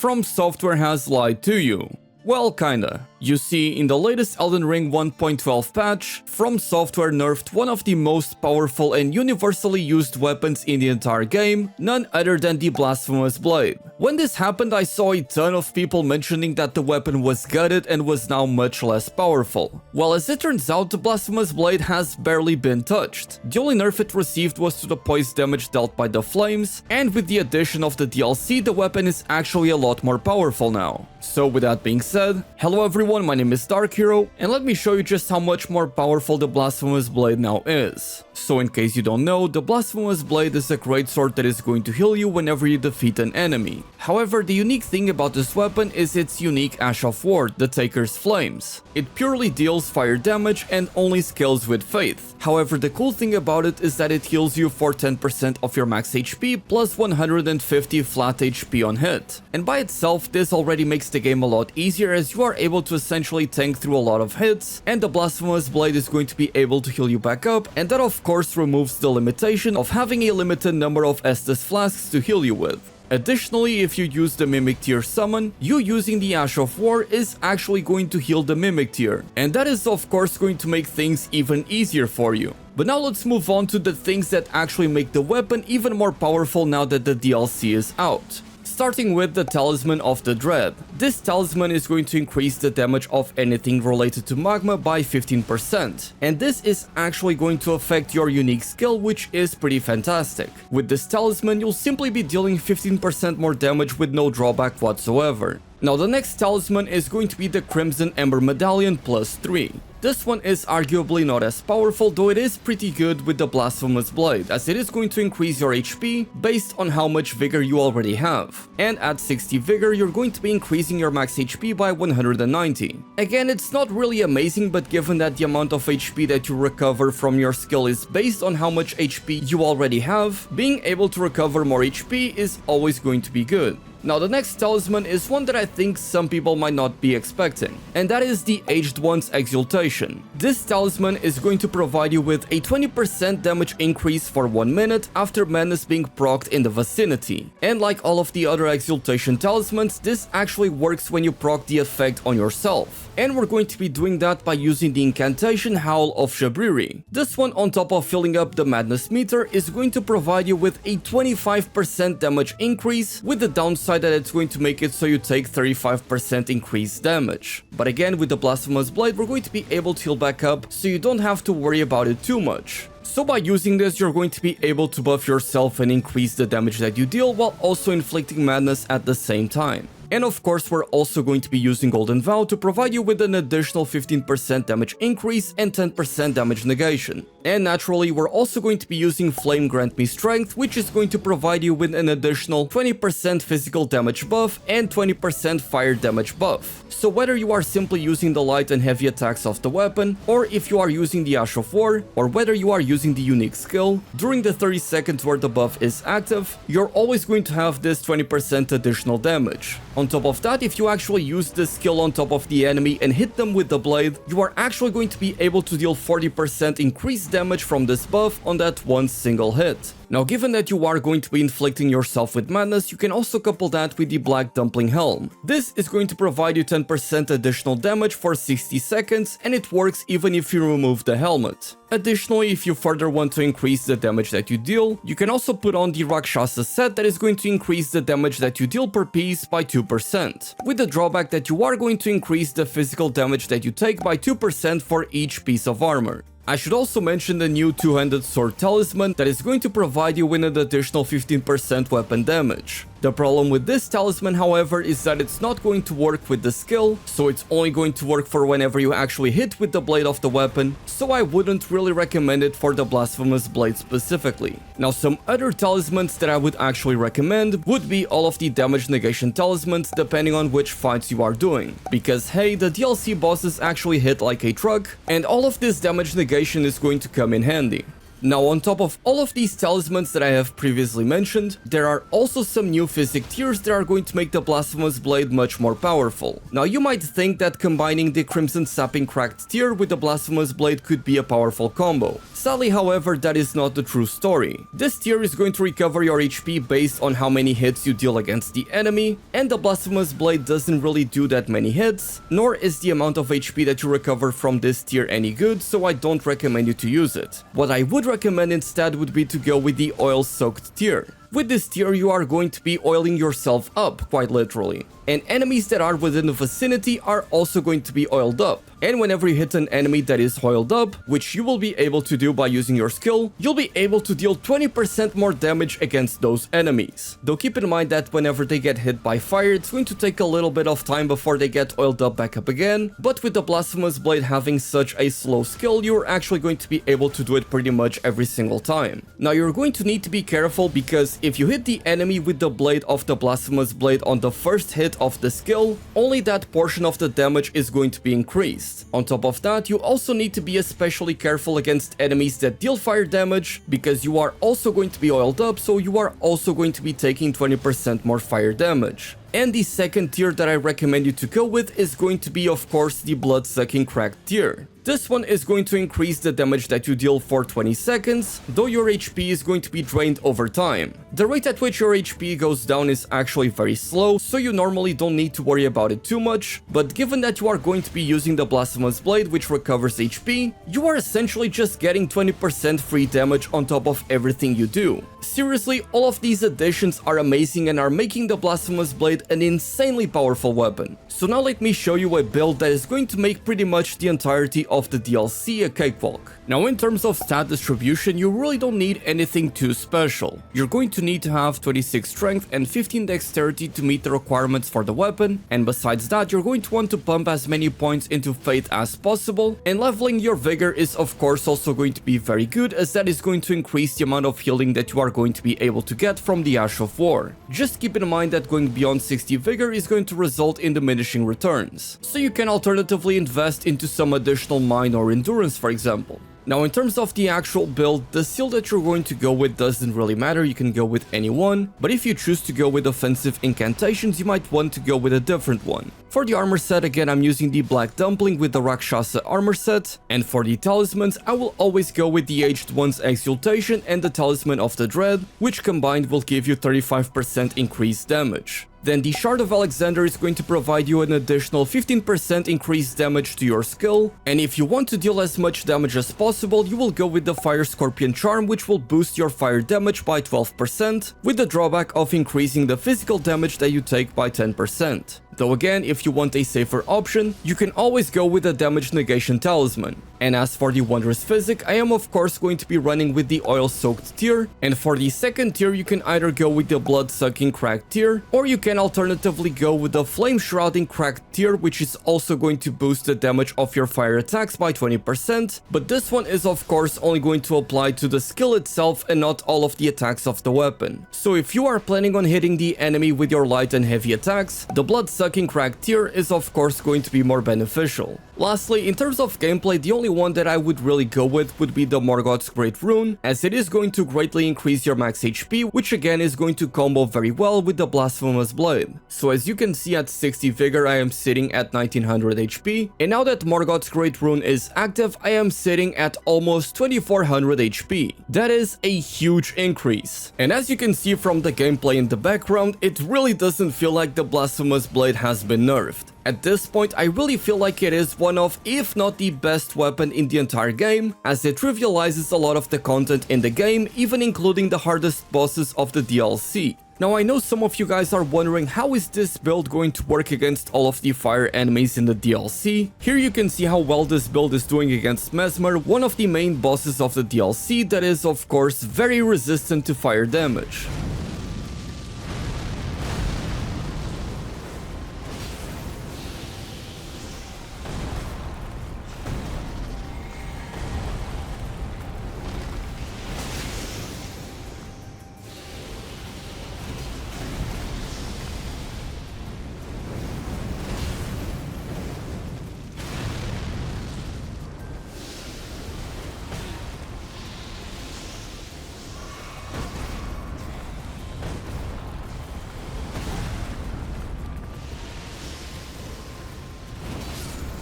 From Software has lied to you. Well, kinda. You see, in the latest Elden Ring 1.12 patch, From Software nerfed one of the most powerful and universally used weapons in the entire game, none other than the Blasphemous blade. When this happened, I saw a ton of people mentioning that the weapon was gutted and was now much less powerful. Well, as it turns out, the Blasphemous blade has barely been touched. The only nerf it received was to the poise damage dealt by the flames, and with the addition of the DLC, the weapon is actually a lot more powerful now. So with that being said, hello everyone, my name is Dark Hero, and let me show you just how much more powerful the Blasphemous blade now is. So in case you don't know, the Blasphemous blade is a great sword that is going to heal you whenever you defeat an enemy. However, the unique thing about this weapon is its unique Ash of War, the Taker's Flames. It purely deals fire damage and only scales with faith. However, the cool thing about it is that it heals you for 10% of your max HP plus 150 flat HP on hit. And by itself, this already makes the game a lot easier as you are able to essentially tank through a lot of hits, and the Blasphemous blade is going to be able to heal you back up, and that of course removes the limitation of having a limited number of Estus flasks to heal you with. Additionally, if you use the Mimic tier summon, you using the Ash of War is actually going to heal the Mimic tier, and that is of course going to make things even easier for you. But now let's move on to the things that actually make the weapon even more powerful now that the DLC is out. Starting with the Talisman of the Dread. This talisman is going to increase the damage of anything related to magma by 15%, and this is actually going to affect your unique skill, which is pretty fantastic. With this talisman, you'll simply be dealing 15% more damage with no drawback whatsoever. Now the next talisman is going to be the Crimson Ember Medallion plus 3. This one is arguably not as powerful, though it is pretty good with the Blasphemous blade, as it is going to increase your HP based on how much vigor you already have. And at 60 vigor, you're going to be increasing your max HP by 190. Again, it's not really amazing, but given that the amount of HP that you recover from your skill is based on how much HP you already have, being able to recover more HP is always going to be good. Now the next talisman is one that I think some people might not be expecting, and that is the Aged One's Exaltation. This talisman is going to provide you with a 20% damage increase for 1 minute after madness being procced in the vicinity. And like all of the other Exaltation talismans, this actually works when you proc the effect on yourself. And we're going to be doing that by using the incantation Howl of Shabriri. This one, on top of filling up the madness meter, is going to provide you with a 25% damage increase, with the downside that it's going to make it so you take 35% increased damage. But again, with the Blasphemous blade, we're going to be able to heal back up, so you don't have to worry about it too much. So by using this, you're going to be able to buff yourself and increase the damage that you deal while also inflicting madness at the same time. And of course, we're also going to be using Golden Vow to provide you with an additional 15% damage increase and 10% damage negation. And naturally, we're also going to be using Flame Grant Me Strength, which is going to provide you with an additional 20% physical damage buff and 20% fire damage buff. So whether you are simply using the light and heavy attacks of the weapon, or if you are using the Ash of War, or whether you are using the unique skill, during the 30 seconds where the buff is active, you're always going to have this 20% additional damage. On top of that, if you actually use this skill on top of the enemy and hit them with the blade, you are actually going to be able to deal 40% increased damage from this buff on that one single hit. Now, given that you are going to be inflicting yourself with madness, you can also couple that with the Black Dumpling Helm. This is going to provide you 10% additional damage for 60 seconds, and it works even if you remove the helmet. Additionally, if you further want to increase the damage that you deal, you can also put on the Rakshasa set that is going to increase the damage that you deal per piece by 2%, with the drawback that you are going to increase the physical damage that you take by 2% for each piece of armor. I should also mention the new two-handed sword talisman that is going to provide you with an additional 15% weapon damage. The problem with this talisman, however, is that it's not going to work with the skill, so it's only going to work for whenever you actually hit with the blade of the weapon, so I wouldn't really recommend it for the Blasphemous blade specifically. Now, some other talismans that I would actually recommend would be all of the damage negation talismans depending on which fights you are doing, because hey, the DLC bosses actually hit like a truck, and all of this damage negation is going to come in handy. Now, on top of all of these talismans that I have previously mentioned, there are also some new Physick tiers that are going to make the Blasphemous blade much more powerful. Now, you might think that combining the Crimson Sapping Cracked tier with the Blasphemous blade could be a powerful combo. Sadly, however, that is not the true story. This tier is going to recover your HP based on how many hits you deal against the enemy, and the Blasphemous blade doesn't really do that many hits, nor is the amount of HP that you recover from this tier any good, so I don't recommend you to use it. What I would recommend instead would be to go with the oil-soaked tier. With this tier, you are going to be oiling yourself up, quite literally. And enemies that are within the vicinity are also going to be oiled up. And whenever you hit an enemy that is oiled up, which you will be able to do by using your skill, you'll be able to deal 20% more damage against those enemies. Though keep in mind that whenever they get hit by fire, it's going to take a little bit of time before they get oiled up back up again, but with the Blasphemous blade having such a slow skill, you're actually going to be able to do it pretty much every single time. Now, you're going to need to be careful because if you hit the enemy with the blade of the Blasphemous blade on the first hit of the skill, only that portion of the damage is going to be increased. On top of that, you also need to be especially careful against enemies that deal fire damage, because you are also going to be oiled up, so you are also going to be taking 20% more fire damage. And the second tier that I recommend you to go with is going to be, of course, the Blood-Sucking Cracked tier. This one is going to increase the damage that you deal for 20 seconds, though your HP is going to be drained over time. The rate at which your HP goes down is actually very slow, so you normally don't need to worry about it too much, but given that you are going to be using the Blasphemous blade, which recovers HP, you are essentially just getting 20% free damage on top of everything you do. Seriously, all of these additions are amazing and are making the Blasphemous blade an insanely powerful weapon. So now let me show you a build that is going to make pretty much the entirety of the DLC a cakewalk. Now, in terms of stat distribution, you really don't need anything too special. You're going to need to have 26 strength and 15 dexterity to meet the requirements for the weapon, and besides that, you're going to want to pump as many points into faith as possible, and leveling your vigor is of course also going to be very good, as that is going to increase the amount of healing that you are going to be able to get from the Ash of War. Just keep in mind that going beyond 60 vigor is going to result in diminishing returns, so you can alternatively invest into some additional mind or endurance, for example. Now, in terms of the actual build, the seal that you're going to go with doesn't really matter, you can go with any one, but if you choose to go with offensive incantations, you might want to go with a different one. For the armor set, again, I'm using the Black Dumpling with the Rakshasa armor set, and for the talismans, I will always go with the Aged One's Exaltation and the Talisman of the Dread, which combined will give you 35% increased damage. Then the Shard of Alexander is going to provide you an additional 15% increased damage to your skill, and if you want to deal as much damage as possible, you will go with the Fire Scorpion Charm, which will boost your fire damage by 12%, with the drawback of increasing the physical damage that you take by 10%. Though again, if you want a safer option, you can always go with the Damage Negation Talisman. And as for the Wondrous Physick, I am of course going to be running with the Oil-Soaked tier, and for the second tier you can either go with the Blood-Sucking Cracked tier, or you can alternatively go with the Flame Shrouding Cracked tier, which is also going to boost the damage of your fire attacks by 20%, but this one is of course only going to apply to the skill itself and not all of the attacks of the weapon. So if you are planning on hitting the enemy with your light and heavy attacks, the Blood-Sucking Cracked tier is of course going to be more beneficial. Lastly, in terms of gameplay, the only one that I would really go with would be the Morgoth's Great Rune, as it is going to greatly increase your max HP, which again is going to combo very well with the Blasphemous blade. So as you can see, at 60 vigor I am sitting at 1900 HP, and now that Morgoth's Great Rune is active, I am sitting at almost 2400 HP. That is a huge increase. And as you can see from the gameplay in the background, it really doesn't feel like the Blasphemous blade has been nerfed. At this point, I really feel like it is one of, if not the best weapon in the entire game, as it trivializes a lot of the content in the game, even including the hardest bosses of the DLC. Now, I know some of you guys are wondering, how is this build going to work against all of the fire enemies in the DLC? Here you can see how well this build is doing against Mesmer, one of the main bosses of the DLC that is of course very resistant to fire damage.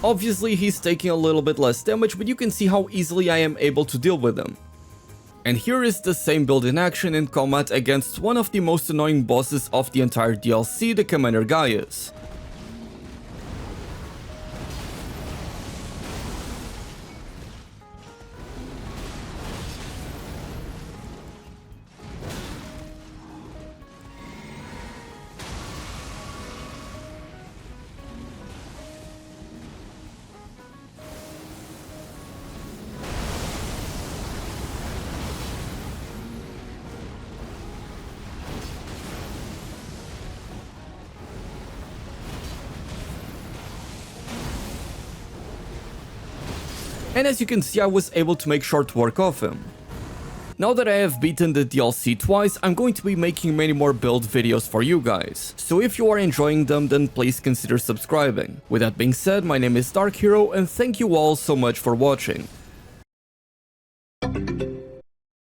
Obviously he's taking a little bit less damage, but you can see how easily I am able to deal with him. And here is the same build in action in combat against one of the most annoying bosses of the entire DLC, the Commander Gaius. And as you can see, I was able to make short work of him. Now that I have beaten the DLC twice, I'm going to be making many more build videos for you guys. So if you are enjoying them, then please consider subscribing. With that being said, my name is Dark Hero, and thank you all so much for watching.